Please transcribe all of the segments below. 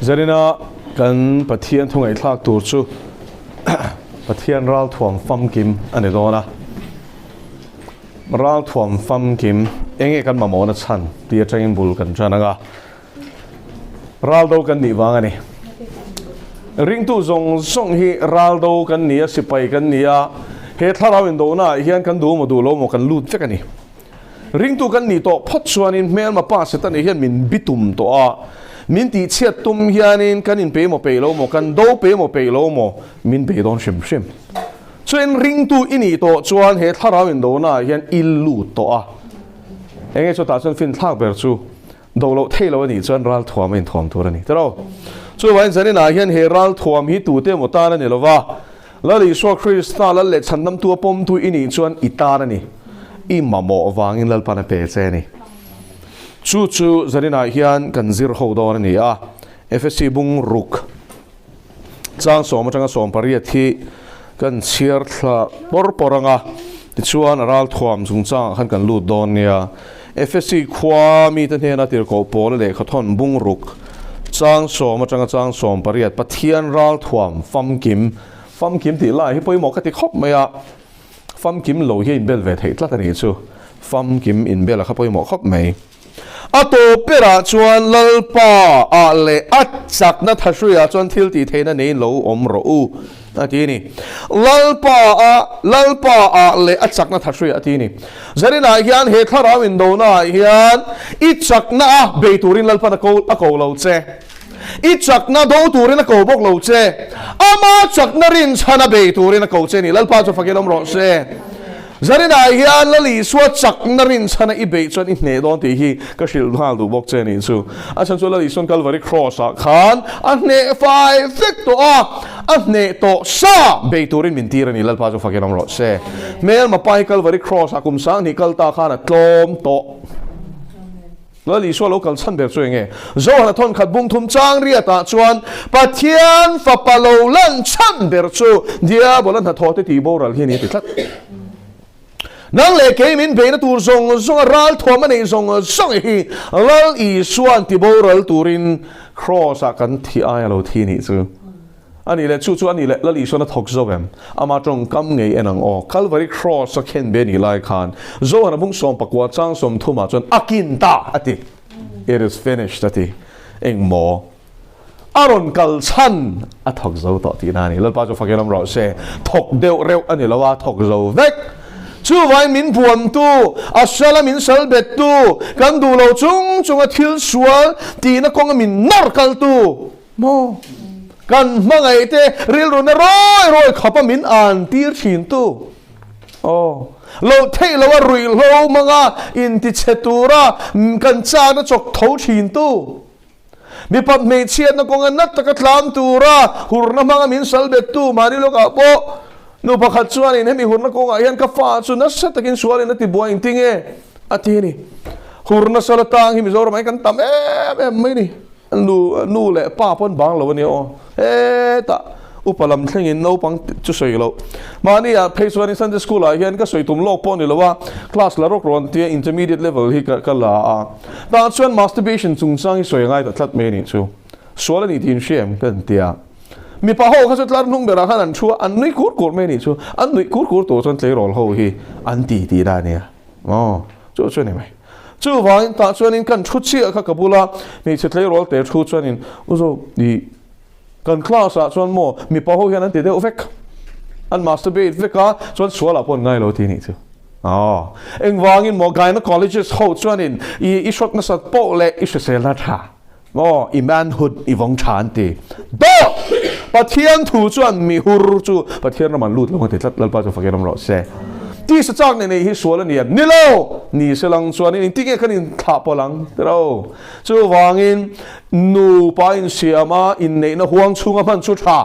zarina kan Pathian Thutak Thutak tur chu Pathian ral thuam fam kim ani dona ral thuam fam kim enge kan mamona chan tia tangin bul kan chananga ral do kan ni wangani ring tu zong hi ral do kan nia sipai kan nia he tharawin do na hian kan du mo du lo mo kan lut vekani ring tu kan ni to phot chuanin mel ma pa setan hian min bitum to a min ti chiat tum hianin kan in pe mo pe lo mo kan do pe mo pe lo mo min pe don shim shim chuan ring tu ini to chuan he tharawin do na hian il lut to a enge chu ta chuan fin thak ber chu do lo thelo ani chuan ral thuam in thuam tur ani tero chu wain zanin a hian he ral thuam hi tu te mo ta na ni lova la li so krista la le chandam tu pom tu ini chuan itar ani i mamo wangin lal pana pe che ni chu zanin a hian kan zir ho do ani a FSC bung ruk chang som atanga som pariat hi kan chiar thla poranga ti chuan ral thuam chung chang khan kan lut don nia FSC khwami tan hena tir ko pol le khathon bung ruk chang som atanga chang som pariat Pathian ral thuam fam kim ti lai hi poimo ka ti khop maya fam kim lo hi in bel ve thei tla tani chu fam kim in bel kha poimo khop mai ato pera chuan lalpa a le achak na thashuya chuan thil ti theina nei lo om ro u atini lalpa a le achak na thashuya atini zarina hian he thara window na hian ichak na beiturin lalpa na ko lo che ichak na do turin na ko bok lo che ama chak na rin chana beiturin na ko che ni lalpa chu fakilom ro se zarina hian lali suwa chak na rin chana i be chuan i hne don ti hi ka shil hal du bok che ni chu a chan chu lali sun Calvary cross a khan a hne fai fek to a hne to sa be turin min tir ni lalpa chu fakiram ro se mel ma pai Calvary cross a kum sang ni kal ta khan a tlom to lali suwa local chan ber chu nge zo na thon khat bung thum chang ria ta chuan Pathian fa palo lan chan ber chu dia bolan ha thote ti boral hi ni ti thlat nang le ke min be na tur zong ral thoma nei zong hi lal i suan ti boral turin cross a kan thi ai lo thi ni chu ani le chu ani le lal i suan thok zo gam ama tong kam ngei enang o Calvary cross a khen be ni lai khan zo na bung som pakwa chang som thuma chon akin ta ati it is finished ati eng mo aron kal chan a thok zo to ti na ni lal pa cho fakenam ro se thok deu reu ani lawa thok zo vek chu vai min buam tu asala min salbet tu kan du lo chung a thil sual ti na kong min nar kal tu mo kan mangai te ril ru na roi khapa min an tir thin tu lo thei lo rui lo manga in ti chetura kan cha na chok tho thin tu mi pap me chiat na kong nat ta ka tlam tu ra hur na manga min salbet tu mari lo ka po no pakhat chuan in hemi hurna ko hian ka fa chu na sa takin sual in ati buain tinge ati ni hurna sala tang hi Mizo mai kan tam mai ni nu le pa pon bang lo ni o ta upalam thlengin no pang chu soi lo mani a pheisuan in Sunday school a hian ka soi tum lok pon ni lo wa class la rok ron ti intermediate level hi ka la a ta chuan masturbation chung sang hi soi ngai ta thlat me ni chu sual ni tin shem kan tia mi pa ho kha tlar nung bera khan an chua an nui kur me ni chu an nui kur to chon tlei rol ho hi an ti da ne chu ni mai chu wang ta chuan in kan thu chi kha kabula mi che tlei rol te thu chuan in uzo di kan class a chuan mo mi pa ho hian an ti de ovek an masturbate veka chuan suala pon ngai lo ti ni chu eng wangin mo gai na colleges ho chuan in I shot na sat po le I sel na tha I manhood I vong chan ti do Pathian thu chuan mi hur chu Pathian man lut lo te tlat lalpa chu fakeram ro se ti sa chak ne hi sual ni ni lo ni selang chuan in tinge khan in tha polang tero chu wangin nu pa in siama in nei na huang chunga man chu tha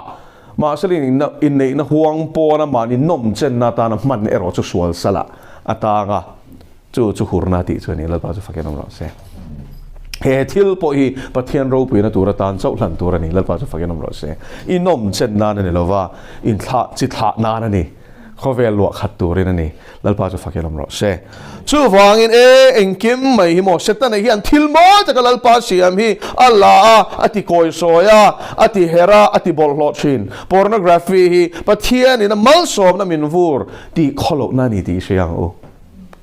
ma selin in nei na huang po na man in nom chen na ta na man ero chu sual sala atanga chu hurna ti chuan ni lalpa chu fakeram ro se he thil po hi Pathian ro pui na tura tan chau hlan tura ni lalpa chu fakenam ro se inom chen na ne lova in thla chi thla na ni เขาเวลวกขัดตัวเรนนี่แล้วพาจะฟักยลำรอเช่ชูฟังอินเอ็งกิมไม่หิมอเสตันไอฮิอันทิลโมจะกันแล้วพาเสียมฮีอัลลาอติโกยโซยาอติเฮราอติบอลลอชินพอร์โนกราฟีฮีปะเทียนี่นะมัลสอมนะมินวูร์ดีขลกนั่นนี่ดีเชียงโอ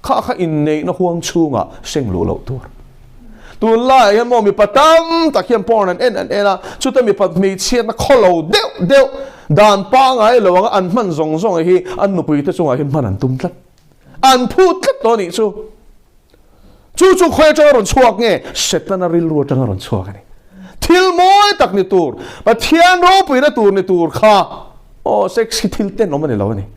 ข้าอินเนนะห่วงชูงะเซ็งรู้เหล่าตัวไล่ยันมองมีปะตั้มตะเคียนปอนันเอ็นนะชุดที่มีปะมีเชียนนะขลกเดียวด่านป้าไงระวังอันมันส่งไอ้ฮีอันนุปุยที่ส่งไอ้มันอันตุ้มทัดอันพูดทัดตัวนี้จู่คอยจะรอนชัวกไงเสร็จแล้วริลรัวจะรอนชัวกันนี่ทิลมอยตักนิตูร์ปะเทียนรูปุยนะตูร์นิตูร์ข้าโอ้เซ็กซี่ทิลเต้นน้องมันนี่เราเนี่ย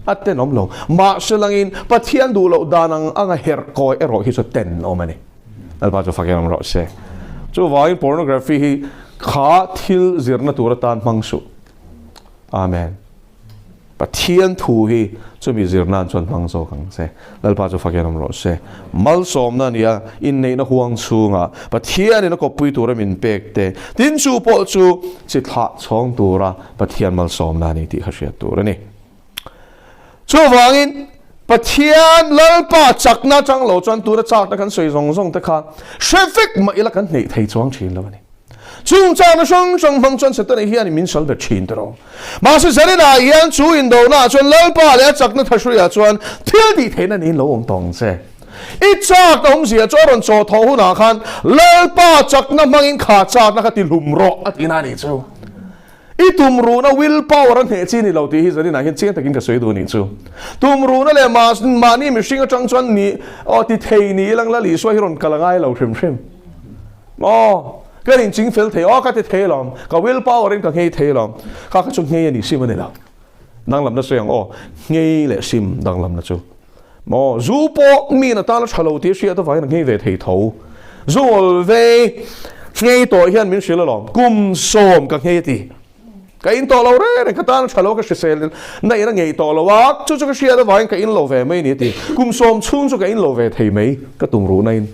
อัดเต้นน้องเรามาเสลังอินปะเทียนดูเราดานังอ่างเฮร์คอยเอโรฮิสเต้นน้องมันนี่แล้วพอจะฟังยังรอเช่จู่ว่าอิน pornography ข้าทิลซิร์นตูร์ตานมังสุอาเมนปะเทียนทูฮีจะมีจิรนันชนพังโซกังเซแล้วพาจะฟังยังรอเซมัลสอมนั่นเนี่ยอินในนักห่วงชูงะปะเทียนในนักปุยตัวมินเป็กเตดินชูปอชูจิตหะช่องตัวระปะเทียนมัลสอมนั่นนี่ที่เขาเชียตัวนี่ชูฟังอินปะเทียนเล่าป้าจักน่าจังเหล่าจวนตัวระจักนักกันสวยส่งตะขาเชฟฟิกมาอีละกันเหนื่อยจวงชินแล้วนี่จุงจางช่องพังจนเสร็จแล้วเฮียนี่มินสัลเบชินตัวมาสิเสร็จแล้วเฮียนจูอินโดน่าจนเล่าป้าเลยจักนั่นทัชริยาจวนเที่ยวดีเทนั่นนี่เราองตองเซ่อีจักต้องเสียจวนโจทหูนาคันเล่าป้าจักนั่นมังอินขาจักนักติลุมรออัตินานี่จูอีตุมรู้นะวิลป้าวันเหตุที่นี่เราที่ฮิสรีน่าเห็นเชียงตะกินกับสวยดูนี่จูตุมรู้นะเลยมานี่มิชิงจังจวนนี่อ๋อที่เทนี่ลังละหลีสวยฮิรอนกะละไงเราเชิมอ๋อก็จริงๆฟิลเทอ๋อก็จะเทลอมก็วิลป้าเรื่องก็เฮเทลอมก็ชงเฮนี่ซิมันนี่แล้วดังลำนั้นเสียงอ๋อเฮเลยซิมดังลำนั้นจูอ๋อจูปอมีน่ะตาละชะโลที่เสียตัวไฟนั่งเฮเวทเฮทูจูเวเฮตัวเฮียนมินสิละลอมกุมโสมก็เฮตีก็อินตัวเราเร่ก็ตาละชะโลก็เสียในนั่นเฮตัวเราว่าจู่ก็เสียตัวไฟก็อินโลเวไม่นี่ตีกุมโสมชุ่มจู่ก็อินโลเวเทไม่ก็ตุ่มรู้นั่น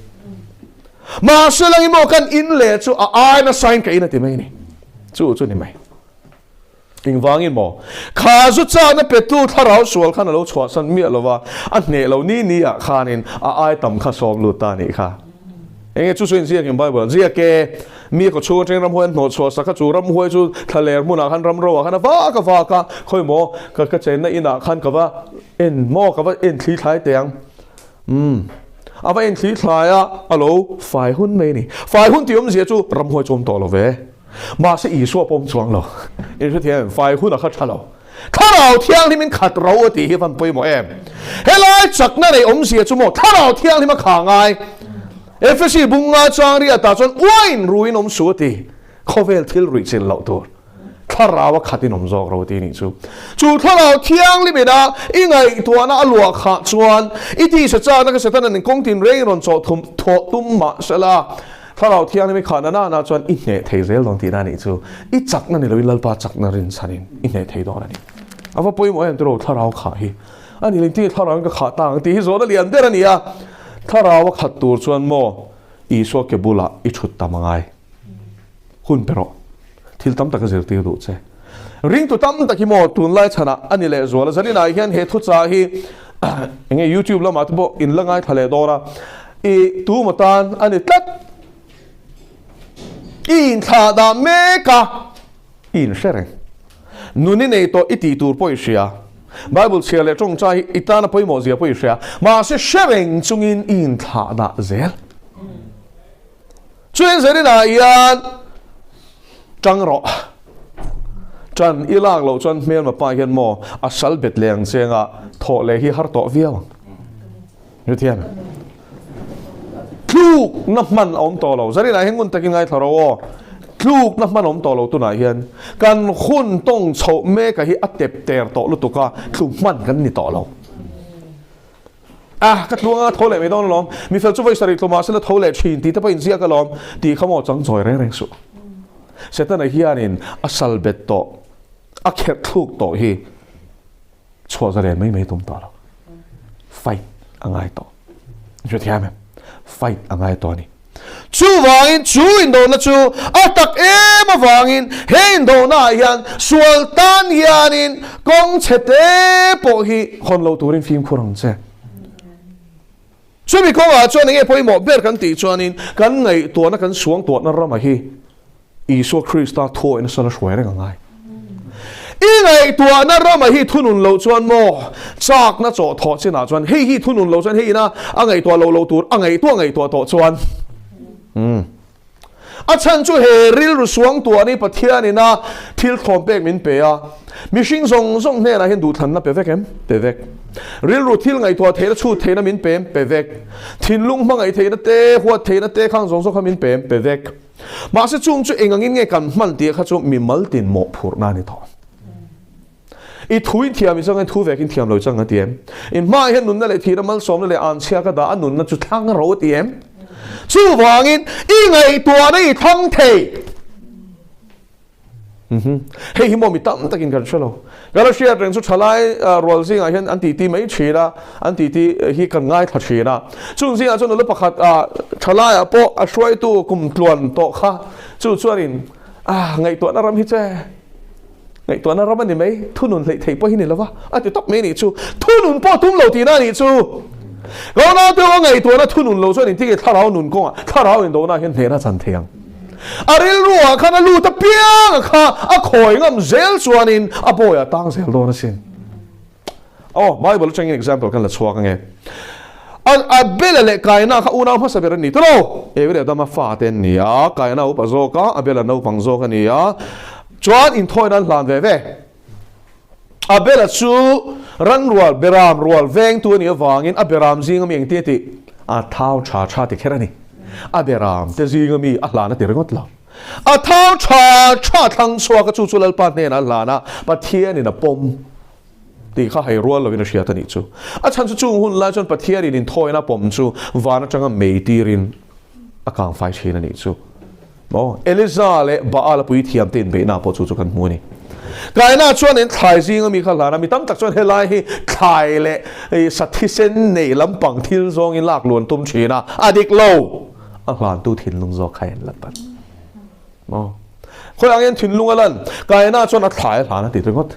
มาเสลังอิโมกันอินเลจูอาไอน่ะไซน์กันอินติไม่นี่จู่นี่ไม่อิงวางอินโมข้าจุดจ้าน่ะเป็ดตู้ถ้าเราสวลขันเราชวสันเมียเราว่าอันเนเรานี่อ่ะข้านินอาไอต่ำข้าสอบลูตานี่ค่ะเองจู่อินเสียงอินไบเบิลเสียเกมีก็ชัวเจงรำหวยโนชัวสักจู่รำหวยจู่ทะเลมุนักขันรำรัวขันฟ้ากะค่อยโมก็เจนน่ะอินอ่ะขันกับว่าเอ็นโมกับว่าเอ็นที่ท้ายเตียงเอาไปเอ็นที่ทายอ่ะฮัลโหลฝ่ายหุ้นไม่นี่ฝ่ายหุ้นที่ผมเสียจู่รำหวยโจมต่อเราเว้มาสิอีชัวปมสวงเราเอ็นที่เทียนฝ่ายหุ้นอ่ะขัดเราถ้าเราเที่ยงที่มันขัดเราตีให้ฟันไปหมดเอ็มเฮ้ยจากนั้นไอ้ผมเสียจู่หมดถ้าเราเที่ยงที่มันข่างไงเอฟซีบุงอาจารย์เรียตาจนว้ายรุยนมสุตีเขาเวลทิลริจิลเราตัวถ้าเราว่าขัดที่นมจอกเราตีนี่จู่ถ้าเราเที่ยงลิบิดาอีไงตัวน่าหลวกขาดชวนอีที่สัจจานักเศรษฐนั้นคงทิ้งเรื่องรอนโจทุ่มมาเสละถ้าเราเที่ยงนี่ไม่ขาดน่าชวนอีเนี่ยเทเซลลองตีนั่นนี่อีจักนั่นนี่เราวิลล์ปาจักนั่นรินสันินอีเนี่ยเทดอนั่นนี่เอาว่าปุ่ยหมดเอ็นตัวถ้าเราขาดฮีอันนี้ที่ถ้าเราก็ขาดต่างที่ฮิโซนั่นเรียนเดรันนี่อะถ้าเราว่าขัดตัวชวนโมอีชัวเก็บบุละอีชุดตามง่ายหุ่นเปรอะทิลตั้มตะกเสือตีดูเช่ริงตุตั้มตะกิโมตุนไล่ชนะอันนี้เลยส่วนแล้วนี่นายเห็นเหตุทุจาฮียังไง YouTube แล้วมาที่บอกอินละง่ายทะเลดอระอีตัวมาตันอันนี้ตัดอินท่าดาเมกาอินเชริงนู่นนี่ในตัวอิติตูร์ป่วยเสียไบเบิลเชื่อเลยจงใจอิตานะป่วยหมอเสียป่วยเสียมาเสียเชริงจงอินท่าดาเซลช่วยเสด็จนายยันจังรอจันอีลากเราจันเมียนมาไปเห็นหมออัศลเบ็ดเลียงเสียงอ่ะโถเลยที่ฮาร์ตอเวียวอยู่ที่นั่นลูกน้ำมันอมต่อเราเสด็จนายเห็นคนตะกินไงทาราวลูกน้ำมันอมต่อเราตัวนายเห็นการคุณต้องโฉมเมกะที่อัดเต็บเตะต่อลุตุกะลูกมันกันนี่ต่อเราก็ตัวโทเลไม่ต้องล้อมมีเฟลจูไวสริตมาเสร็จโทเลชินตีแต่ไปอินเซียก็ล้อมตีเขาหมดจังจอยแรงสุดเสร็จในเฮียนินอัศลเบ็ดโตอักเขตทุกโตฮีชัวร์จะเรียนไม่ตุ้มต่อแล้วไฟอะไรต่อช่วยที่ไหมไฟอะไรต่อนี่จู่วางจู่อินโดนะจู่อัตักมา ka wangin hein do na hian sultan hianin kong chete po hi hon lo turin phim khurang che chumi ko wa chuan nge poi mo ber kan ti chuanin kan ngai to na kan suang to na rama hi Iso Krista tho in sala shwere ga ngai ingai tua na rama hi thunun lo chuan mo chak na chaw tho china chuan hi thunun lo chuan hi na angai tua lo tur angai tua to chuan a chan chu he ril ru suang tua ni pathian ina thil khom pek min pe a mihring zong ne na hin du than na pe vek ril ru thil ngai tua theina chu theina min pe vek thin lung mangai theina te huat theina te khang zong kha min pe vek ma se chung chu engangin nge kan man ti kha chu mi mal tin mo phur na ni tho I thui thiam isang an thu vekin thiam lo chang atiem in ma hen nun na le thira mal som le an chia ka da anun na chu thang ro tiem chu wangin I ngai tua nei thang the hei hi mo mi tam takin kan chalo galaxia reng chu thalai rol sing a hen an ti mai chira an ti hi kan ngai tha chira chung sing a chon lo pakhat thalai a po a shwai tu kum tlon to kha chu chuarin ngai tua na ram hi che ngai tua na ram ni mai thunun lei thei po hi ni lawa a ti top me ni chu thunun po tum lo ti na ni chu go na tu ngai tua na thunun lo chuan ti ke tharau nun ko tharau in do na hen thena chan thiang aril ruwa khana lu ta piang kha a khoi ngam zel chuanin a boya tang zel do na sin Bible chang example kan la chhuak nge a bela le kaina kha una ma saber ni to every da ma fa ten ni a kaina upa zo ka a bela no pang zo ka ni a chuan in thoi dan hlan ve a bela chu ran rual beram rual veng tu ni awangin a beram jing mi eng ti a thau cha ti kherani a beram te jing mi a hlana ti rengot la a thau cha thang chwa ka chu lal pa ne na hlana pathian in a pom ti kha hai rual lovin a hria tani chu a chan chu chung hun la chon pathian in thoi na pom chu wana changa mei tirin a kang fai chhin ani chu Eliza le baala pui thiam tin be na po chu kan mu ni kaina chuan in thlai jing mi kha lana mi tam tak chuan helai hi thlai le sathisen nei lampang thil zong in lak luan tum thina adik lo a hlan tu thin lung zo khain lapan khoi angin thin lung alan kaina chuan a thlai hlana ti ringot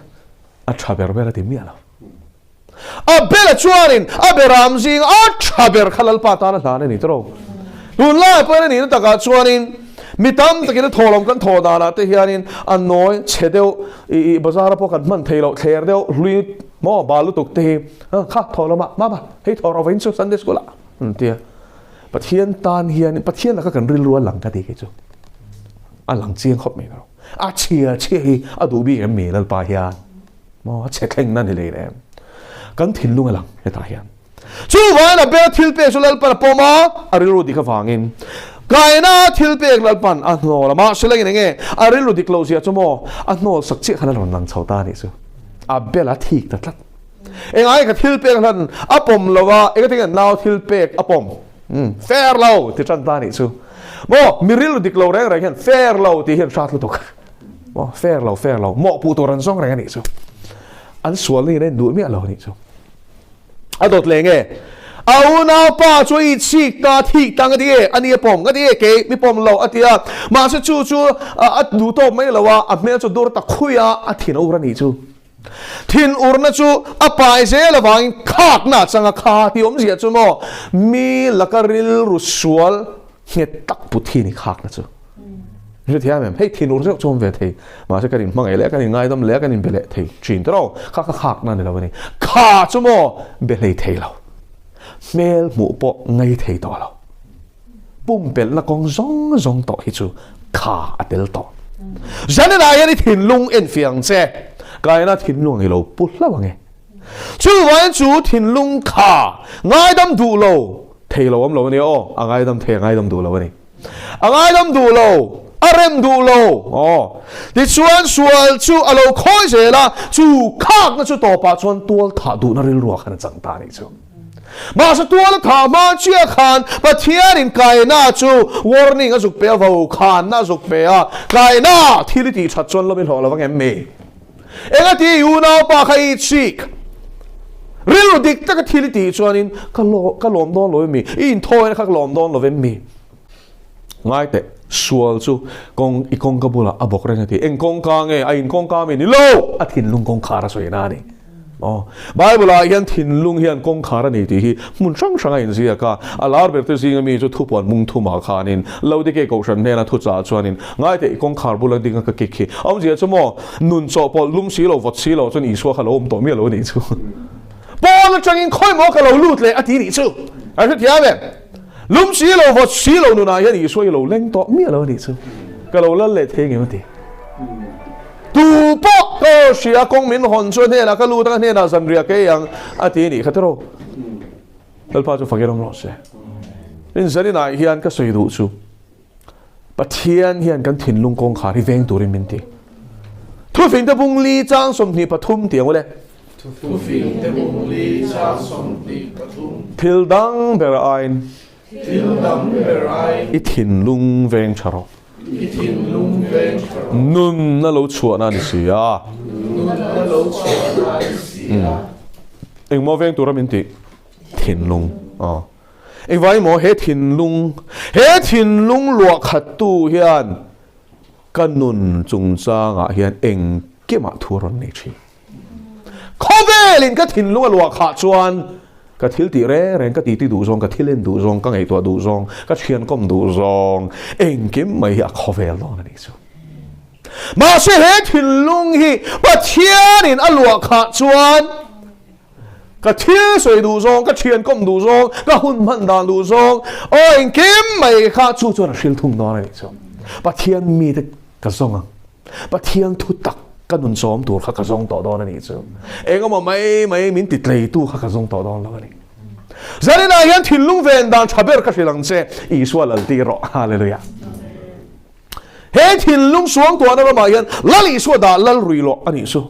a thaber bela ti mi ala a bela chuan in a beram jing a thaber khalal pa ta na hlana ni tro lun lai pa ni ta ka chuan in mitam takin tholom kan thodana te hianin annoi chedeu I bazar po kan man theilo thler deu hlui mo balu tuk te kha tholoma mama hei thoro vein chu sunday school tia pathian tan hian pathian la ka kan ril rual lang ka ti ke chu a lang chiang khop me ro a chia hi a du bi em me lal pa hian mo che thleng nan hi le em kan thin lunga lang he ta hian chu wa na be thil pe chu lal pa poma aril ru di kha wangin kaina thil pek lalpan a hno lama seleng nge arilu diklosia chomo a hno sakchi khana lon lang chauta ni chu a bela thik ta tlat engai ka thil pek han apom lowa eka thing now thil pek apom fair low ti chan ta ni chu mo mirilu diklo reng reng hian fair low ti hian shat lu tok mo fair low mo pu to ran song reng ni chu an sual ni ne du mi alo ni chu adot lenge au na pa chui chik ta thik tang adi ani pom adi ke mi pom lo atia ma se chu at du to mai lawa a me chu dur ta khuya a thin ur ni chu thin ur na chu a pai se lawang khak na changa kha ti om zia chu mo mi lakaril rusual he tak puthi ni khak na chu je thia mem hei thin ur chu chom ve thei ma se kanin mangai le kanin ngai dam le kanin bele thei chin tro khak na ni lawani kha chu mo bele thei lo mel mu po ngay thei to lo pum pel la kong zong to hi chu kha atel to jane na yani thin lung en fiang che kai na thin lung hi lo pu la wange chu wan chu thin lung kha ngai dam du lo thei lo am lo ni o angai dam the ngai dam du lo ni angai dam du lo arem du lo ti chuan sual chu alo khoi se la chu khak na chu to pa chuan tual tha du na ril ruwa khana chang ta ni chu ma sa tual tha ma chia khan pathian in kaina chu warning azuk pe vo khan na zuk pe a kaina thiliti chat chon lo min hol awang me enga ti u na pa khai chik ril dik ta ka thiliti chuanin ka lom don lo mi in thoi kha lom don lo ve mi ngai te sual chu kong ka bula abok ren ti eng kong ka nge a in kong ka mi ni lo a thin lung kong khara soi na ni Bible a hian thin lung hian kong khara ni ti hi mun sang in zia ka alar ber te zinga mi chu thupon mung thuma khanin lo de ke ko shan ne na thu cha chuanin ngai te kong khar bula ding ka ke khi om zia chumo nun cho pol lum si lo vot si lo chun iswa khalom to mi lo ni chu pol changin khoi mo ka lo lut le a ti ni chu a thu tia be lum si lo vot si lo nu na hian iswa lo leng to mi lo ni chu ka lo la le the nge ma ti tu po ko sia kong min hon chuan he la ka lu ta he na san ria ke yang a ti ni khatro dal pa chu fagerom lo se in zari na hian ka soi du chu Pathian hian kan thin lung kong khari veng turin min ti thu fin te bung li chang som ni pathum tiang ole thu fin te bung li chang som ni pathum thil dang ber ain i thin lung veng charo nun na lo chua na ni sia eng mo veng tura min ti thin lung eng vai mo he thin lung luak khat tu hian kan nun chung changa hian eng kema thuron nei chi khovelin ka thin lung luak kha chuan ka thil ti re ka ti du zong ka thilen du zong ka ngei to du zong ka thian kom du zong eng kim mai a khovel don ani chu ma se he thin lung hi Pathian in a luak kha chuan ka thil soi du zong ka thian kom du zong ka hun man dan du zong eng kim mai kha chu chuan a hril thung don ani chu Pathian mi te ka zonga Pathian Thutak ka nun som tur kha ka zong to don ani chu engama mai min ti tlei tu kha ka zong to don lo ani zari na hian thin lung ven dan thaber ka hrilang che iswa lal ti ro hallelujah he thin lung suang to na ma hian lali su da lal rui lo ani chu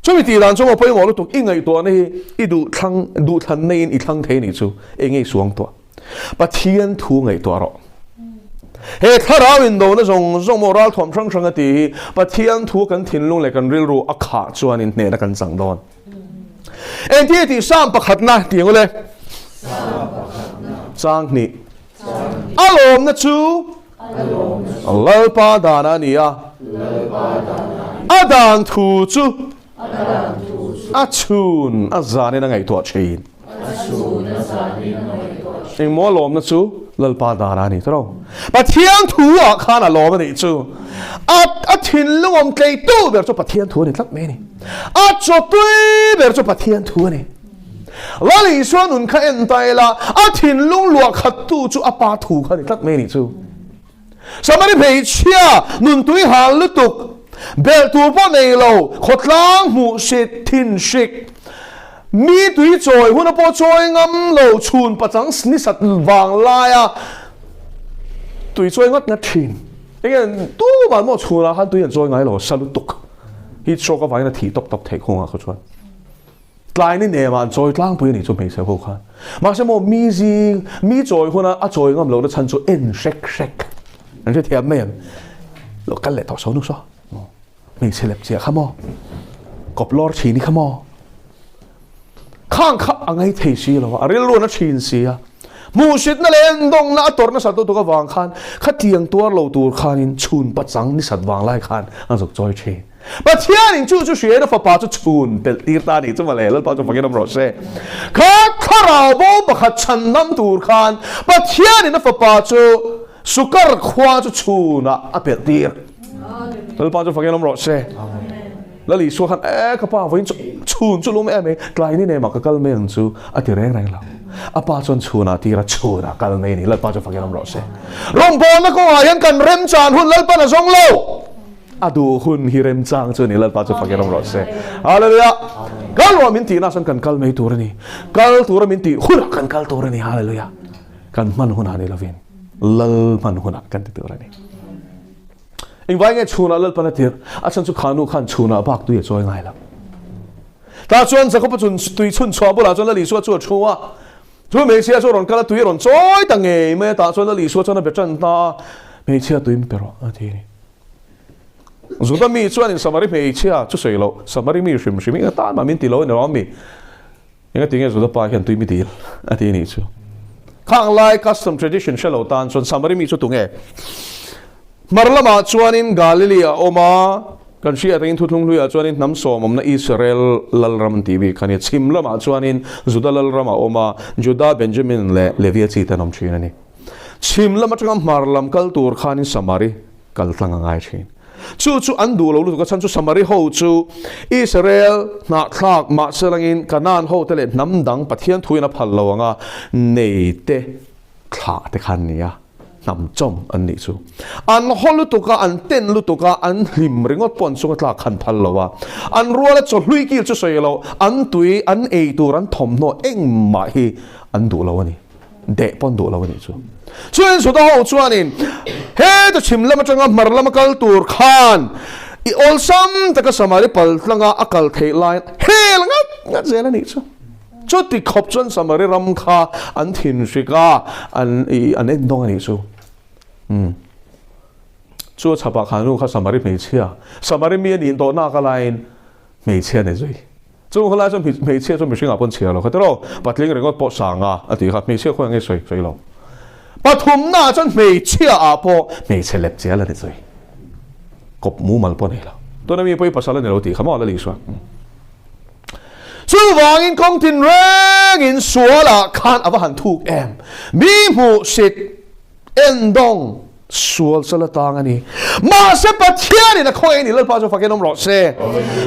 chumi ti dan chu mo poi mo lu tuk ingai to na hi I du than nei I thang the ni chu engei suang to Pathian thu ngai to ro he thara window na zong moral thom sang ati Pathian thu kan thin lung le kan ril ru a kha chuan in ne na kan chang don en ti sam pakhat na ti ngole chang ni alom na chu lal pa dana ni a adang thu chu a chun a zani na ngai to chein eng mo lom na chu lal pa dana ni tro Pathian thu a khana lom ni chu a thin lung om tlei tu ber chu Pathian thu ni tlak me ni a cho tui ber chu Pathian thu ni lali suan un kha en tai la a thin lung luak khat tu chu a pa thu kha ni tlak me ni chu samari phei chia nun tui hal lu tuk bel tu po nei lo khotlang mu sit thin shik mi tui choi hun po choi ngam lo chun pachang ni sat wang la ya tui choi ngot na thin again tu ban mo chuna han tui choi ngai lo salu tuk hi cho ka vai na thi top thei khong a kho chuan tlai ni ne man choi tlang pui ni chu mei se ho khan ma se mo mi choi huna a choi ngam lo na chan chu en shek an je thiam me lo kal le to so nu so mei se lep chia khamo kop lor chi ni khamo khang kha angai thei si lo aril lo na chin si a mu sit na len dong na tor na sa to ka wang khan khatiang tuar lo tur khan in chun pachang ni sat wang lai khan an jok choi che Pathian in chu hrie na fa pa chu chun pel tir ta ni chu ma le pa chu fagen ro se kha ra bo pakhat chan nam tur khan Pathian in fa pa chu sukar khwa chu chuna a pel tir pa chu fagen ro se lali su khan ka pa voin chun chu lum em tlai ni ne ma ka kal men chu a ti reng la apa chon chuna tira chuna kal me ni la pa chu fagen ro se rong bon na ko hian kan rem chan hun lal pa na zong lo adu hun hi rem chang chu ni lal pa chu fagen ro se hallelujah kal wa min ti na san kan kal me tur ni kal tur min ti hura kan kal tur ni hallelujah kan man hun ani lovin lal man hun kan ti tur ni eng vai nge chuna lal pana tir a chan chu khanu khan chuna bak tu ye choi ngai la ta chuan za ko pa chun tui chun chwa bula chuan la li su chu chuwa chu me sia chu ron kala tui ron choi ta nge me ta chuan la li su chuan na be chan ta me sia tuim pero a thi ni zuta mi chuan in samari me sia chu sei lo samari mi shim shim ta ma min ti lo ne ro mi enga tinge zuta pa hian tui mi til a thi ni chu khang lai custom tradition shalo tan son samari mi chu tunge marlama chuanin Galilee oma kan sia ring thu thung luya chuanin nam somom na Israel lalram tv khani chimlama chuanin Juda lalrama oma Juda Benjamin le Levi chi tanom thina ni chimlama tanga marlam kal tur khani samari kal tlanga ngai thin chu an du lo lu ka chan chu samari ho chu Israel na thak ma selangin kanan ho tele namdang pathian thuina phallawanga nei te thla te khan nia nam chom an ni chu an holu tuka an ten lu tuka an hlim ringot pon chu thla khan phallawa an ruala chu hlui ki chu soilo an tui an ei tur an thom no eng ma hi an du lo ani de pon du lo ani chu chuan so da ho chuanin he to chimlam atanga marlam kal tur khan I olsam taka samari pal tlanga akal thei line he langa nga zela ni chu chuti khop chuan samari ram kha an thin rika an endong ani chu chu chapa khanu kha samari mei chia samari mi ni do na ka line mei chia ne zui chu khala chu mei chia chu mi singa pon chia lo khatero patling rengot po sanga ati kha mei chia khoi nge soi lo Tlawmna chân mei chia apo mei chelep chia la ni zui kop mu mal pon hela to na mi poi pasala ne lo ti khama la li swa chu wangin kong tin reng in suala khan ava han thuk em mi mu sit endong sual sala tang ani ma se pathian in a khoi ni lal pa jo fakenom ro se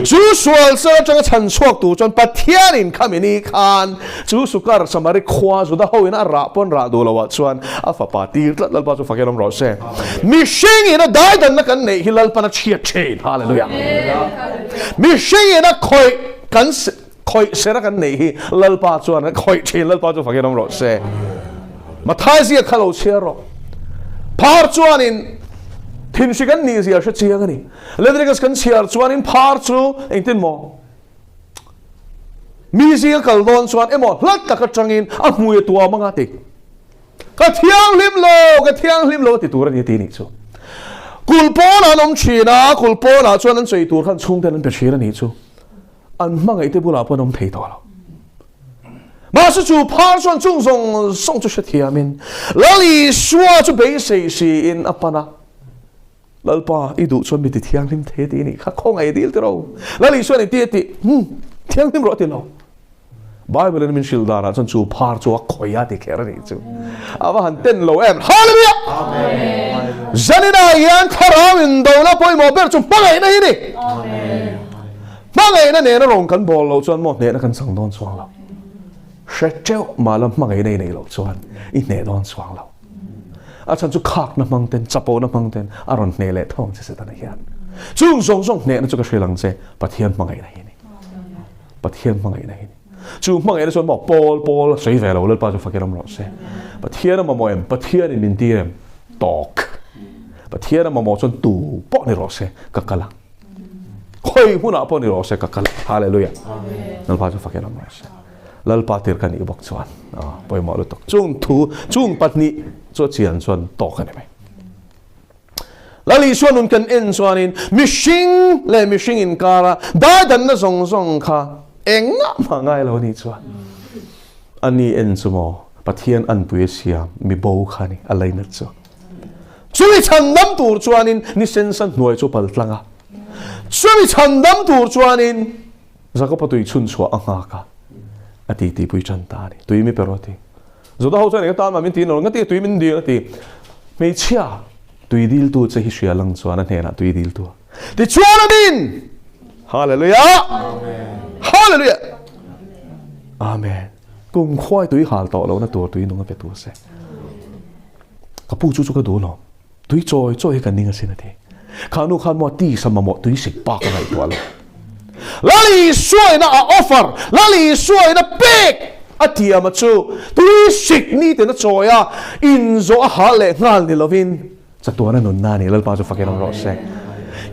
chu sual sa chang chan chuak tu chon pathian in khamini khan chu sukar samari khwa zu da hoin a ra pon ra do lawa chuan a fa pa tir tlat lal pa jo fakenom ro se mi shing in a dai dan na kan nei hilal pa na chia chain hallelujah mi shing in a khoi kan khoi sera kan nei hi lal pa chuan khoi chain lal pa jo fakenom ro se ma thai sia khalo chia ro par chuanin thin sigan ni zia sha chiang ani ledrigas kan chiar chuanin par chu engtin mo mi zia kal don chuan emo hlat ka changin a hmui tua manga te ka thiang lim lo ti tur ni ti ni chu kulpona nom china kulpona chuan an chei tur khan chung ten an pe chira ni chu an mangai te bula ponom thei to lo ma su chu par chuan chung song chu shathiamin lali shua chu be sei si in apana lalpa idu chuan mi ti thiang lim the ti ni kha khong ai dil te ro lali chuan ti thiang lim ro ti lo Bible in min shildara chuan chu par chu a khoya ti kher ni chu awa han ten lo em hallelujah amen zanina yan tharawin dola poi mo ber chu pangai na hi ni amen pangai na ne na rong kan bol lo chuan mo ne na kan sang don chuang lo Shecheo malam mangai nei lo chuan I ne don chuang lo a chan chu khak na mangten chapo na mangten aron ne le thong che setana hian chung song ne na chu ka shrilang che pathian mangai nei ni pathian mangai nei ni chu mangai na chuan mo pol sei ve lo le pa chu fakeram lo se pathian ma mo em pathian in direm tok pathian ma mo chuan tu po ni ro se ka kala khoi huna po ni ro se ka kala hallelujah amen nal pa chu fakeram lo se lal patir kan I bok chuan poi mo lu tok chung patni chu chian chuan tok ani mai lali chuan un kan en chuanin mishing in kara da dan na zong kha enga mangai lo ni chuan ani en chumo pathian an pui sia mi bo khani alai na chu chui chan nam tur chuanin ni sen san hnuai chu pal tlanga chui chan nam tur chuanin zakopatui chun chua anga ka ati ti pui chan ta ni tui mi peroti zoda ho chane ta ma min ti no ngati tui min di ati me chia tui dil tu che hi sia lang chuan an hena tui dil tu ti chuan din hallelujah amen hallelujah amen kum khoi tui hal to lo na tur tui no pe tu se ka pu chu ka do lo tui choi kan ninga sin ati khanu khan mo ti sama mo tui sik pa ka ngai to lo lali suai na offer lali suai na pek atia ma chu tui sik ni te na choya in zo a hale ngal ni lovin chatua na nun na ni lal pa chu fakeram ro se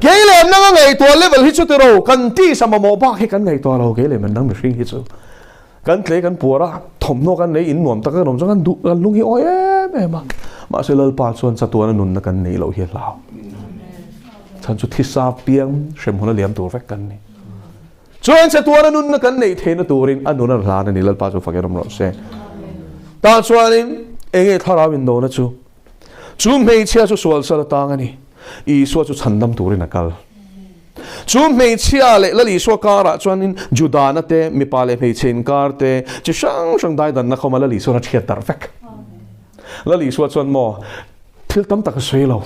keile na ngai to level hi chu te ro kan ti sama mo ba hi kan ngai to lo keile man nang mi hring hi chu kan tle kan pura thom no kan nei in nuam ta kan rom kan du kan lungi oi ma se lal pa chuan chatua na nun na kan nei lo hi lao chan chu thisa piang shem hona liam tur vek kan ni chuan se tuana nun kan nei the na turin anuna hlan ani lal pa chu fakeram ro se ta chuanin enge thara window na chu mei chia chu sual sala tangani Isu chu chandam turin akal chu mei chia le lali so kara chuanin judana te mi pale mei chen kar te chi sang dai dan na khoma lali so na thia tar vek lali so chuan mo thil tam tak swelo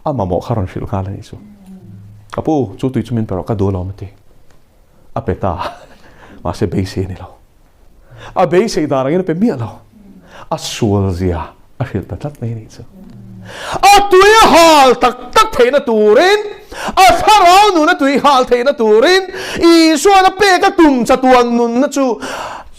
ama mo kharon fil kha la isu apu chu tui chumin pero ka do lo mate apeta ma se beise ni lo a beise darangin pe mi lo a sual zia a fil ta tat nei ni chu a tui hal tak theina turin a tharau nu na tui hal theina turin isu na pe ka tum cha tuan nun na chu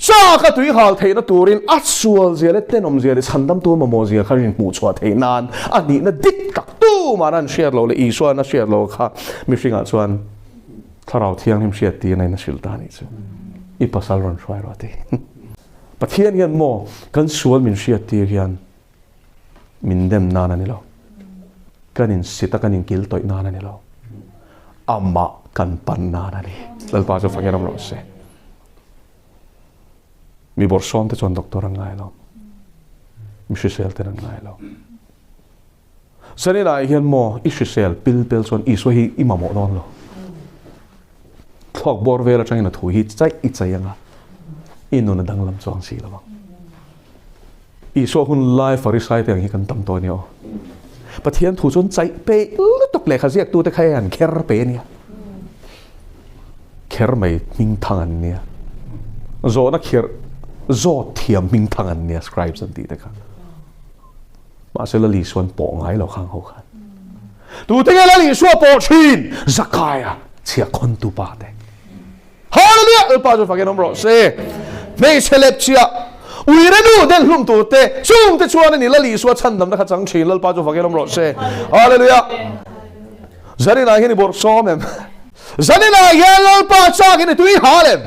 cha ka tui hal theina turin a sual zia le tenom zia le chandam tu ma mo zia kharin pu chwa theinan ani na dik tak tu maran share lo le isu na share lo kha mi singa chuan tharau thiang him share ti nai na silta ni chu I pasal ron shwai ro ti pathian hian mo kan sual min share ti hian min dem nana ni lo kanin sita kanin kil toy nana ni lo amma kan pan nana ni lalpa jo fangeram lo se mi borson te chon doktor ngai lo mi shisel te ngai lo sani lai hian mo I shisel pil chon I so hi imamo non lo thok bor vela changina thu hi chai I chayanga inu na danglam chong si lo Iso hun live farisai te ang hikan tam to niyo pathian thu chon chai pe tok le khaziak tu te khai an kher pe nia kher mai ming thangan nia zo na kher zo thiam ming thangan nia scribes an ti te kha ma se la li suan po ngai lo khang ho khan tu te la li suan po chin zakaya chia kon tu pa te hallelujah el pa jo fa ke nom ro se me selep chia uirenu den hlum tu te chung te chuan ni la li suwa chandam na kha chang thin lal pa jo fakelom ro se hallelujah zari na hi bor som em zani na yelal pa cha ki tui halem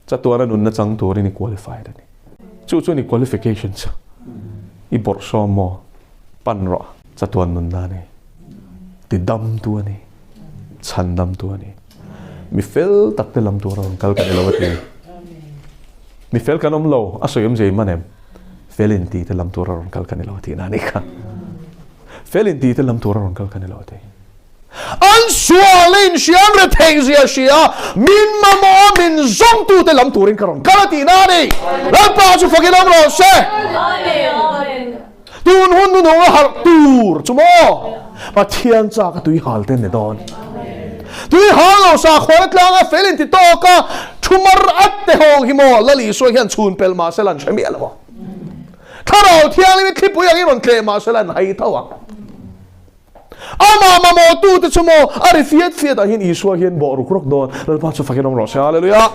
cha tu na nun na chang tu ni qualified ni chu ni qualifications I bor som mo pan ro cha tu nun na ni ti dam tu ni chandam tu ni mi fel tak te lam tu ron kal ka lo ti mi fel kanom lo asoyom jei manem felin ti te lam turaron kal kanilo ti nani ka felin ti te lam turaron kal kanilo ti an sualin siam retezia sia min mamo min zong tu te lam turin karon kalati nani lam pa su fagilam ro se tun hun nu har tur chumo pathian cha ka tui halten ne don tui halo sa khwat langa felin ti to ka thumar at te hong himo lali so hian chun pel ma selan chemi alwa tharo thiang li clip yang iron tle ma selan hai thawa ama mamo tu te chumo ari fiat a hin isu hian bo ru krok don lal pa chu fakenom ro hallelujah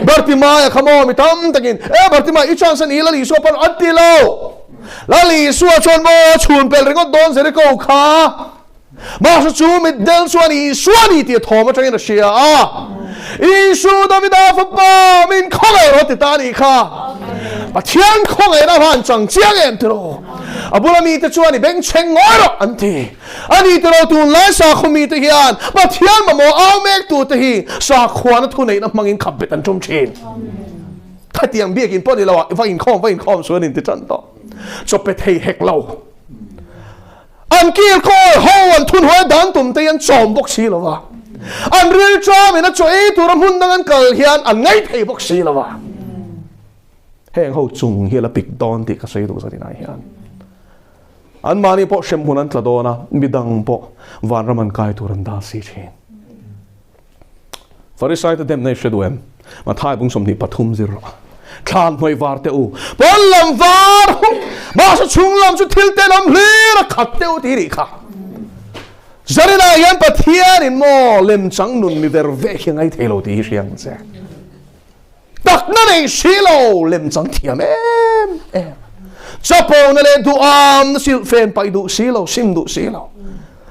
bartima khamo mi tam takin bartima I chance ni lali so par atilo lali so chon mo chun pel ringot don zeri ko kha ma chu mit del swani ti thoma changin sia Isu Davida fa min khongai ro ti tani kha pathian khongai na han chang chiang em tro abula mi te chuani beng cheng ngoi ro anti ani tro tu lai sa khumi te hian pathian ma mo aw mek tu te hi sa khwana thu nei na mangin khapet an chom chin khatiang biak in poni lawa va in khom suan in ti chan to chopet hei hek lo an kil khoi ho an thun hoi dan tum te an chom bok si lawa an real charm in a choi tu ram hun dangan kal hian an ngai thei bok si lawa heng ho chung hi la pik don ti ka sei du zani nai hian an mani po shem hunan tladona midang po van raman kai tu ran da si thin farisai te dem nei sheduem ma thai bung som ni pathum zir khan hoi war te u pon lam var ma sa chung lam chu thil te lam hli ra khat te u ti ri kha zari na yan pathian in mo lem chang nun mi ver ve ngai thelo ti hiang se tak na nei silo lem chang thiam em chapo na le du am na sil fen pai du silo sim du silo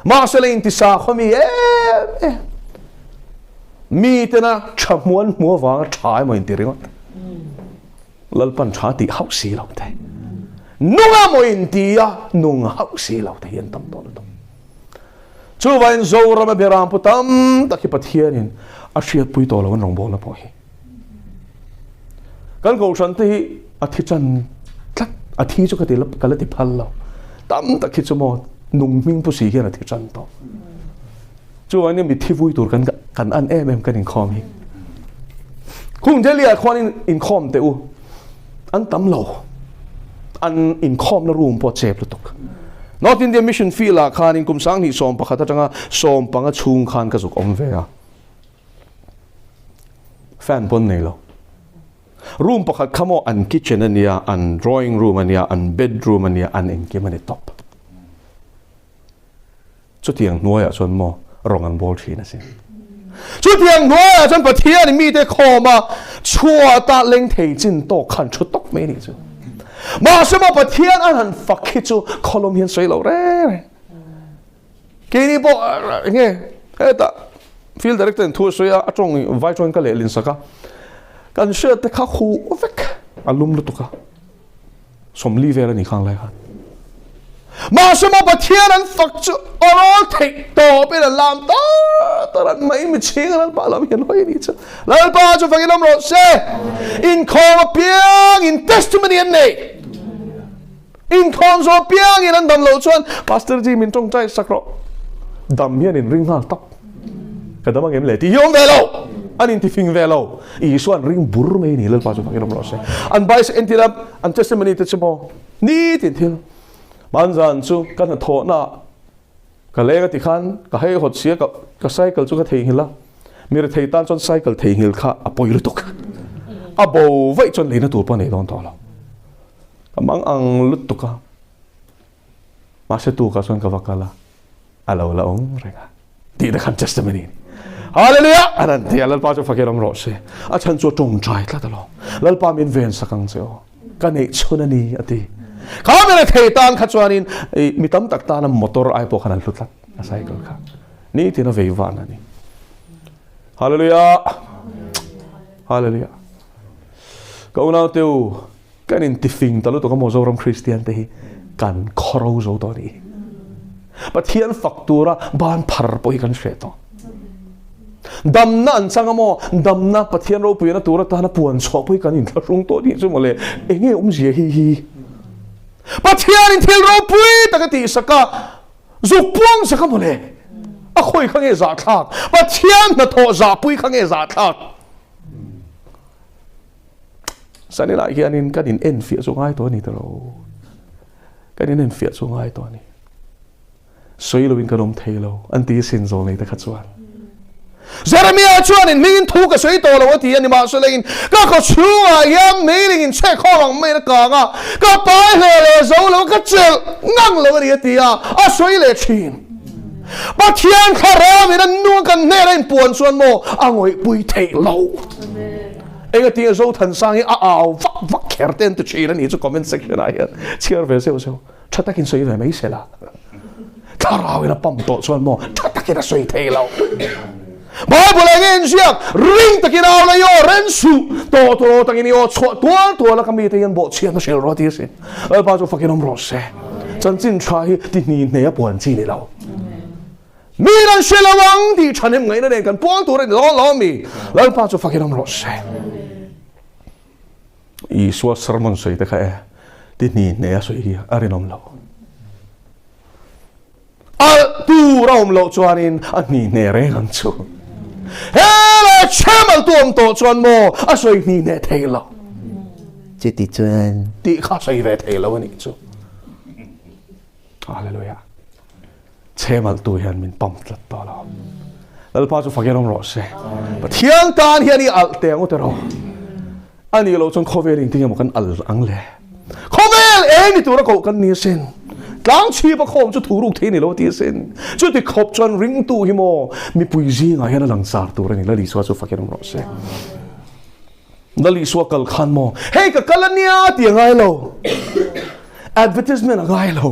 ma se le in ti sa khomi em mi te na chamuan mo wa thai mo in ti ringot lalpan tha ti hau si lo te nunga mo in ti ya nung hau si lo te hian tam to chu vain zo ram beram putam takhi pathianin a hriat pui to lo rong bol na po hi kan ko shan te hi a thi chan tlat a thi chu ka ti kala ti phal lo tam ta khi chu mo nung ming pu si hian a thi chan to chu ani mi thi vui tur kan an em kan in khom hi khung jelia khwan in khom te u an tam lo an in khom na room po chep lu tuk North India Mission Field la khan in kum sang ni som pakhat atanga som panga chung khan ka zuk om ve a fan pon nei lo room pakhat khamo an kitchen ania an drawing room ania an bedroom ania an in ki mani top chu tiang noya chon mo rong an bol thina sin chu tiang noya chon pathian mi te khoma chua ta leng thei chin to khan chu tok me ni chu ma sema pathian an han fakhi chu kholom hian sei lo re ke ni bo nge eta field director thu soya atong vai chon ka le lin saka kan she te kha khu vek alum lu tuka som li vera ni khang lai khan ma sema pathian an fak chu orol thei to pe la lam to taran mai mi ching ral pa lam hian hoi ni chu lal pa chu fakilam ro se in khom piang in testimony an nei in khom zo piang in an dam lo chuan pastor ji min tong chai sakro dam hian in ring hal tap kadama ngem le ti yom velo an in ti fing velo I suan ring bur me ni lal pa chu fakilam ro se an bai se entilap an testimony te chmo ni tin thil manzan chu kan tho na ka lega ti khan ka hei hot sia ka cycle chu ka thei hila mir thei tan chon cycle thei hil kha apoi lu tok abo vai chon leina tur pa nei don to lo amang ang lut tuka ma se tu ka son ka wakala alo la ong renga ti da kan testimony hallelujah anan ti alal pa chu fakiram ro se a chan chu tong trai tla ta lo lal pa min ven sakang cheo ka nei chunani ati kamera thei tan kha chuanin mi tam tak ta na motor ai po khanan hlutlat a cycle kha ni tina veiwan ani hallelujah hallelujah kauna teu kanin tifing talu to ka mozoram christian te hi kan khoro zo to ni pathian faktura ban phar po hi kan hre to damna an changamo damna pathian ro puina tura ta na puan chho pui kan in thlung to ni chu mole enge zia hi pathian in thil ro pui takati saka zukpuang saka mole a khoi khange za thak pathian na tho za pui khange za thak sani la hianin kanin en fia chu ngai to ni talo kanin en fia chu ngai to ni soilovin kanom thailo anti sin zo nei ta khachuan Jeremiah chuan in min thu ka soi to lo ti ani ma so lein ka ko chua yam mailing in che khong mai na ka nga ka pai le le zo lo ka chel ngang lo ri ti a soi le chin ba thian khara mi na nu kan ne len puan chuan mo angoi pui thei lo amen ega ti Zothansanga a vak kherten tu china ni chu comment section a hian chiar ve se so thatakin soi ve mai sela khara ina pam to chuan mo thatakin a soi thei lo Bible again siap ring takin aw la yo rensu to takin yo to la kami te yan bo chian na shel roti se al pa jo fakin om rose chan chin chai ti ni ne ya puan chi ni lo mi ran shel wang di chanem ngai na ne kan puang to re lo mi al pa jo fakin om rose I so sermon soi te kha ti ni ne ya soi hi arinom lo al tu rom lo chuanin ani ne re kan chu hele chamal tuam to chuan mo a soi ni ne thailo Chứ tí chuan ti kha soi ve thailo ani chu hallelujah chamal tu hian min pam tlat to lo al pa chu fakirom ro se pathian tan hian I al teng utero ani lo chon khoveling ting mo kan al ang le khovel ni tu ra ko kan ni sen tlang chi pa khom chu thuruk the ni lo ti sen chu ti khop chon ring tu hi mo mi puizi nga hian lang sar tu ra ni la li so chu fakiram ro se dali so kal khan mo hey ka kalania ti ngai lo advertisement ngai lo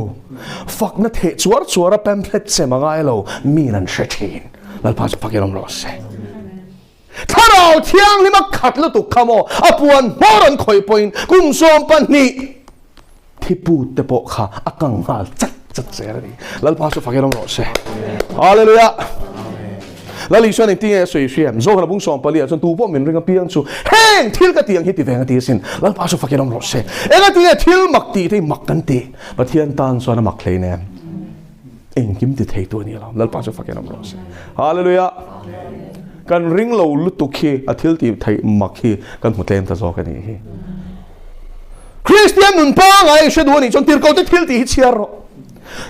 fak na the chuar pamphlet se ngai lo mi nan shetin lal pa fakiram ro se tharau thiang ni ma khat lu tu khamo apuan moran khoi point kum som pan ni thipu te po kha akang hal chat serani lal pa su fakiram ro se hallelujah lali suan ti e soi siam zo na bung som pali chon tu po min ringa piang chu hey eng thil ka tiang hi ti venga ti sin lal pa chu fakin om ro se enga ti thil mak ti thei mak kan ti Pathian tan so na mak thlei ne eng kim ti thei tu ni lo lal pa chu fakin om ro se hallelujah kan ring lo lu tu khi a thil ti thei mak hi kan mu tlem ta zo ka ni hi Christian nun pa ngai shedu ni chon tir ko te thil ti hi chiar ro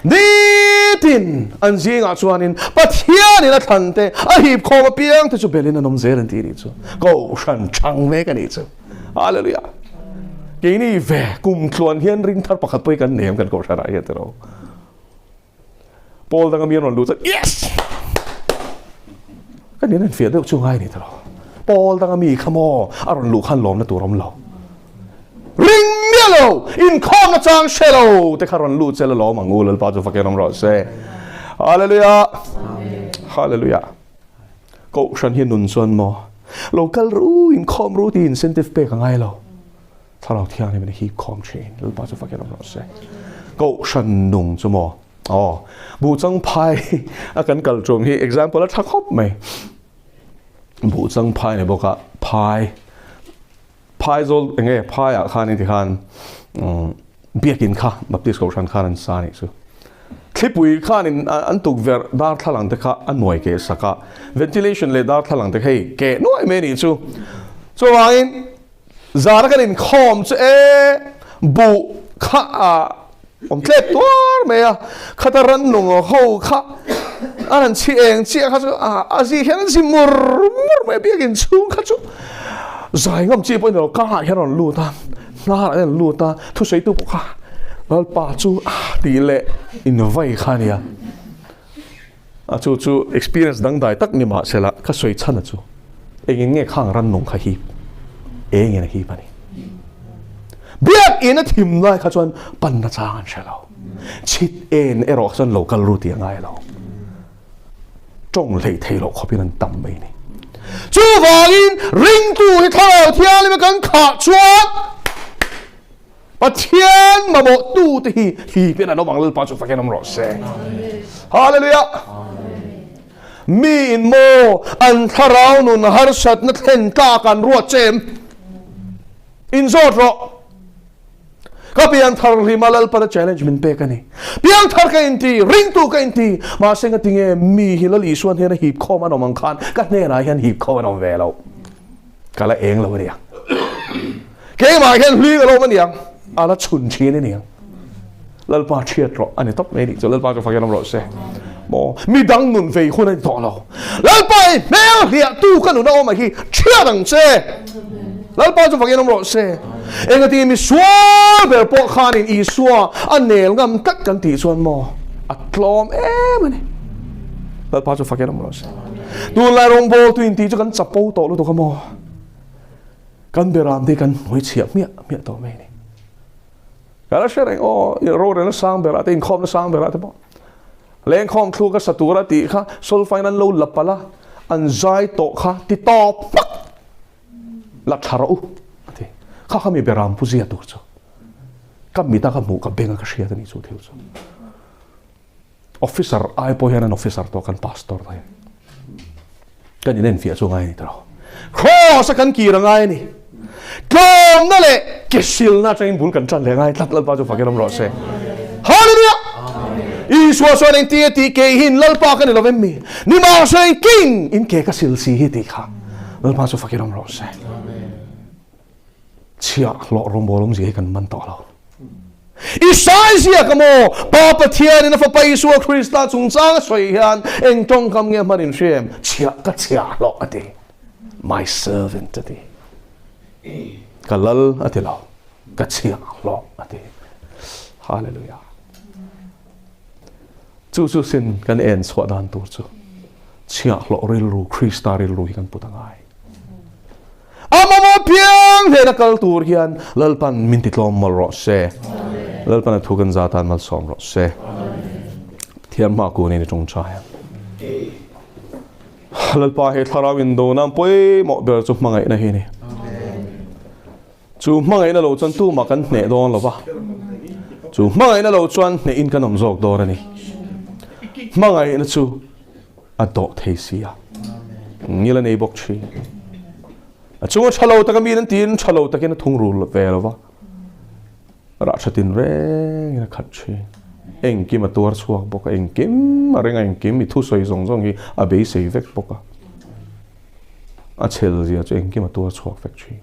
Ditin an zinga chuanin Pathian in a thante a hip khom a piang te chu belin anom zel an ti ni chu ko shan chang me ka ni chu hallelujah ke ni ve kum thlon hian ring thar pakhat poi kan nem kan ko shara hi te ro Paul dang mian ron lu cha yes kan ni nan fia de chu ngai ni te ro Paul dang mi khamo aron lu khan lom na tu rom lo ring mielo in khom na chang shelo te kharon lu chela lo mangul al pa chu fakenom ro se hallelujah hallelujah ko shan hi nun son mo local ru in khom ru ti incentive pe ka ngai lo thalo thiang ni hi khom chain al pa chu fakenom ro se ko shan nung chu mo bu chang phai akan kal chom hi example a thak hop mai bu chang phai ne boka phai zol enge phai a khan ti khan biakin kha baptist ko shan khan an sa ni chu thlipui khan in an tuk ver dar thalang te kha an noi ke saka ventilation le dar thalang te hei ke noi me ni chu so wangin zara kan in khom chu bu kha a om tlep tor me a khataran nung ho kha an chi eng chi kha chu a ji hian si mur me biakin chu kha chu zai ngam chi poi no ka hian lu ta na an lu ta thu sei tu kha lal pa chu ti le in vai khania a chu experience dang dai tak ni ma sela kha soi chana chu engin nge khang ran nong kha hi engin hi pani biak in a thim lai kha chon pan na chang shelo chit en ero chon local route ngai lo chong lei thei lo khopin an tam mai ni chu wangin ring tu hi thao thial me kan kha chuan Pathian ma mo tu te hi pe na no bang lal pa chu faken om ro se hallelujah mi in mo an tharau nun har sat na thlen ka kan ruat chem in zot ro ka piang thar hi malal pa challenge min pe kani piang thar ka inti ring tu ka inti ma senga tinge mi hilal isuan hena hip khom an omang khan ka ne na hian hip khom an om ve lo kala eng lo ria ke ma hian hui lo man yang ala chun chi ni niang lal pa chiat ro ani top me ni cho lal pa ka faken om ro se mo mi dang nun ve khun ani to lo lal pa me ria tu ka nu na o ma hi chia dang se lal pa chu faken om ro se enga ti mi suwa ber po khan in I suwa anel ngam tak kan ti chuan mo atlom mani lal pa chu faken om ro se tu la rong bo tu in ti chu kan chapo to lu to ka mo kan beram de kan hoi chiap mia to me ni kala shereng ro ren sang bera te in khom na sang bera te bo leng khom thlu ka satura ti kha sol final lo lapala an zai to kha ti top la tharo ati kha mi beram puzia tur chu kam mi ta ka mu ka benga ka shia ni chu theu chu officer ai po hian an officer to kan pastor thai kan inen fia chu ngai ni tro cross kan ki rangai ni Tlawmna le kesil na chain bul kan chan le ngai tlat lal pa chu fakenom ro se hallelujah Iswa so ning ti ke hin lal pa kan lo mi ni ma so king in ke ka sil si hi ti kha lal pa chu fakenom ro se chia lo rom bolom ji kan man to lo Isai sia kamo pa Pathian in fa pa Isu Krista chung chang soi hian eng tong kam nge manin shem chia ka chia lo ati my servant ati kalal ati lo ka chia lo ati hallelujah chu sin kan en swa dan tur chu chia lo ril ru Krista ril ru kan putangai amamo piang he na kal tur hian lalpan min ti tlom mal ro se lalpan thu kan zatan mal som ro se thiam ma ku ni chung cha ya lalpa he tharawin do nam poi mo ber chu mangai na hi ni chu mangai na lo chan tu ma kan ne don lo ba chu mangai na lo chuan ne in kan om jok do ra ni mangai na chu a do thei sia ngila nei bok chi chung chalo ta kami nan tin chalo ta ken thung rul velwa ra chatin re na khatchi eng kim atur chuak boka eng kim arenga eng kim mi thu soi zong zong hi a be sei vek boka a chel zia chu eng kim atur chuak vek chi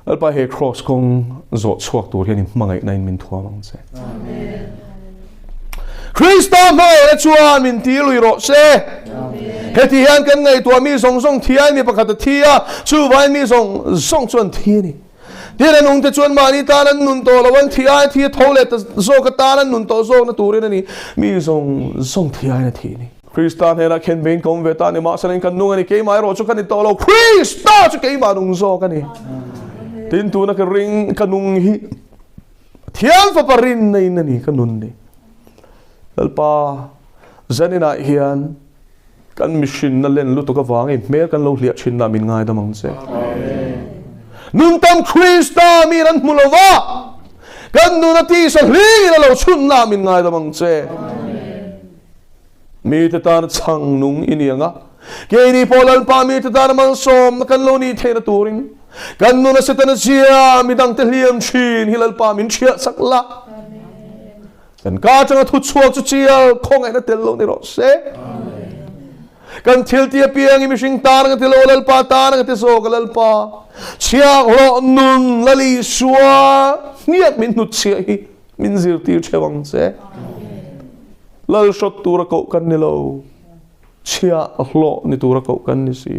alpa he cross kong zo chuak tur hian mangai nain min thua mang che amen Krista mai chuan min ti lui ro se heti hian kan ngai tua mi song song thiai mi pakhat thia chu vai mi song song chuan thi ni dia nung te chuan mani ta nan nun to lawan thiai thi thole ta zo ka ta nan nun to zo na turin ni mi song song thiai na thi ni Krista hera khen bein kom ve ta ni ma sanin kan nung ani ke mai ro chu kan ni to lo Krista chu ke ma nung zo kan ni tin tu na ka ring kanung hi thiang fa parin nei na ni kanun ni alpa zanina hian kan mission na len lu to ka wangi mer kan lo hlia thin na min ngai da mang che nun tam Krista mi ran mulova kan nu na ti sa hling na lo chun na min ngai da mang che mi te tan chang nung inianga ke ni polal pa mi te tan mang som kan lo ni the na turing kan nu na setan sia mi dang te hliam chin hilal pa min chia sakla kan ka chang thu chuak chu chial khong ai na tel lo ni ro se kan thil tia piang i mishing tar nga tilo lal pa tar nga tiso kalal pa chia lo nun lali suwa niat min nut chia hi min zir tir chewang se lal shot tura ko kan nilo chia lo ni tura ko kan ni si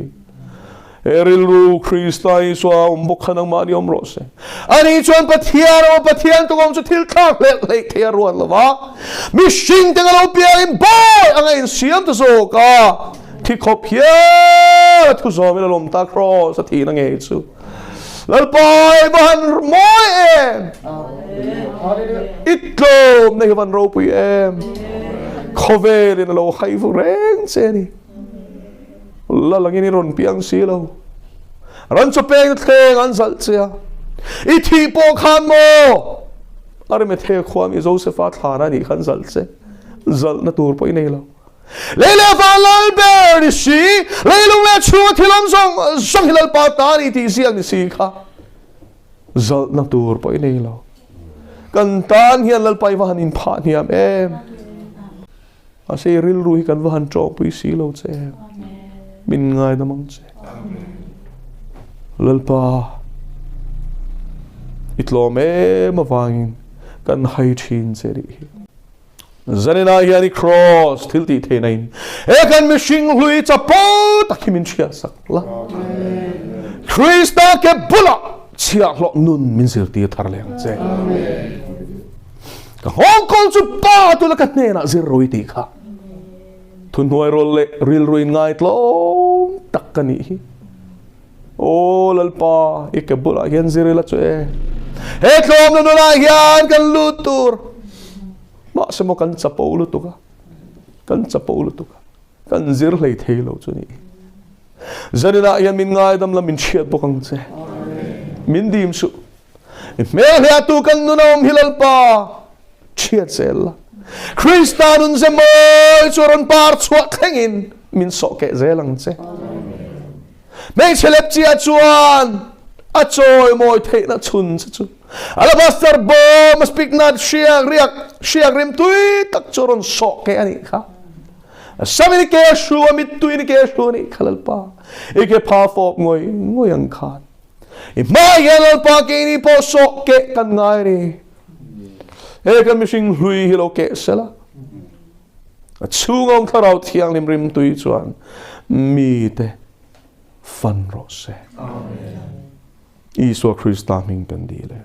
eril ru Krista iswa umbukhan ang mani om rose ani chuan pathian tugong chu thil khak le thia ruan lawa mishing tengalo piang boy angai siam to so ka thi khop hia thu zo mi lom ta cross thi na nge chu lal pai ban moi em itlom nei ban ro pui em khover in lo khai fu reng che ni la lang ni ron piang si lo ran cho peng theng an zal chia I thi po khan mo are me the khwa mi Josepha thana ni khan zal che zal na tur poi nei lo Leila falal ber si leilung le chu thilam song hilal pa ta ni ti siang ni si kha zal na tur poi nei lo kan tan hian lal pai van in pha niam em ase ril ru hi kan van cho pui si lo che min ngai da mang che lal pa Tlawmna ma wangin kan hai thin che ri zanina hiani cross thilti thenain e kan mishing hlui chapo takimin chia sakla Krista ke bula chia lo nun min sir ti thar leng che ka hong kong chu pa tu la ka ne na zir roi ti kha thun hoi rol le ril ruin ngai tlom tak ka ni o lalpa ikebula hian zirila chu e Tlawmna nu na hian kan lutur ma se mo kan chapo lutuka kan zir hlei theilo chu ni zanina hian min ngai dam la min chiat bokang che min dim su me hlia tu kan nu nom hilal pa chiat sel Krista nun se moi churon par chuak thengin min so ke zelang che Mei chelep chia chuan a choi moi the na chun chu alabaster bo mas speak not shiak rim tui tak choron so ke ani kha samini ke shu amit tui ni ke shu ni khalal pa ike pha fop ngoi ang khan I mai yelal pa ke ni po so ke kan ngai ri e kan mishing hui hilo ke sela a chungong tharau thiang lim rim tui chuan mi te fan rose. Amen. Iso Krista ming pendile.